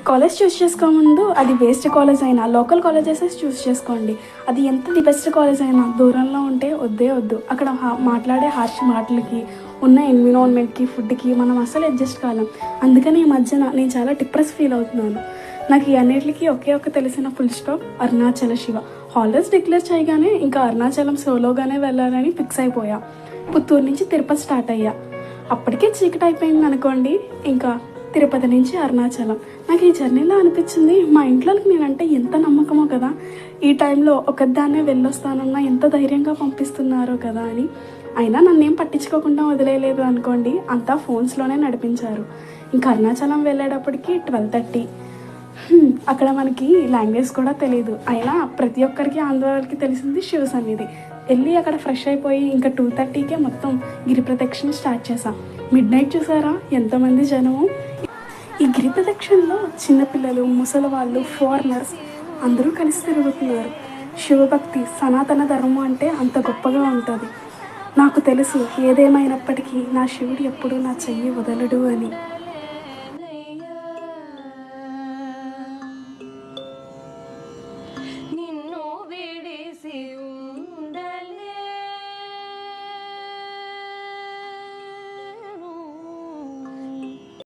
College చూస్ చేసుకోముందు అది best college అయినా local colleges చూస్ చేసుకోండి. అది ఎంత ది బెస్ట్ కాలేజ్ అయినా దూరంలో ఉంటే వద్దే వద్దు. అక్కడ మాట్లాడే హార్ష్ మాటలకి, ఉన్న ఎన్విరాన్మెంట్కి, ఫుడ్కి మనం అస్సలు అడ్జస్ట్ కాలేం. అందుకని ఈ మధ్యన నేను చాలా డిప్రెస్ ఫీల్ అవుతున్నాను. నాకు ఈ అన్నిటికీ ఒకే ఒక తెలిసిన full stop Arunachala Shiva. Holidays declare చేయగానే ఇంకా అరుణాచలం సోలోగానే వెళ్ళాలని ఫిక్స్ అయిపోయా. పుత్తూరు నుంచి తిరుపతి స్టార్ట్ అయ్యా. అప్పటికే చీకటి అయిపోయింది అనుకోండి. ఇంకా తిరుపతి నుంచి అరుణాచలం. నాకు ఈ జర్నీలో అనిపించింది మా ఇంట్లోకి నేనంటే ఎంత నమ్మకమో కదా, ఈ టైంలో ఒకదాన్నే వెళ్ళొస్తానన్నా ఎంత ధైర్యంగా పంపిస్తున్నారో కదా అని. అయినా నన్నేం పట్టించుకోకుండా వదిలేయలేదు అనుకోండి. అంతా ఫోన్స్లోనే నడిపించారు. ఇంకా అరుణాచలం వెళ్ళేటప్పటికి 12:30. అక్కడ మనకి లాంగ్వేజ్ కూడా తెలియదు. అయినా ప్రతి ఒక్కరికి ఆంధ్రాకి తెలిసింది శివ సన్నిధి. వెళ్ళి అక్కడ ఫ్రెష్ అయిపోయి ఇంకా 2:30కే మొత్తం గిరి ప్రదక్షిణ స్టార్ట్ చేసాం. మిడ్ నైట్ చూసారా ఎంతమంది జనము. ఈ గిరి ప్రదక్షిణలో చిన్నపిల్లలు, ముసలి వాళ్ళు, ఫారినర్స్ అందరూ కలిసి తిరుగుతున్నారు. శివభక్తి, సనాతన ధర్మం అంటే అంత గొప్పగా ఉంటుంది. నాకు తెలుసు ఏదేమైనప్పటికీ నా శివుడు ఎప్పుడూ నా చెయ్యి వదలడు అని.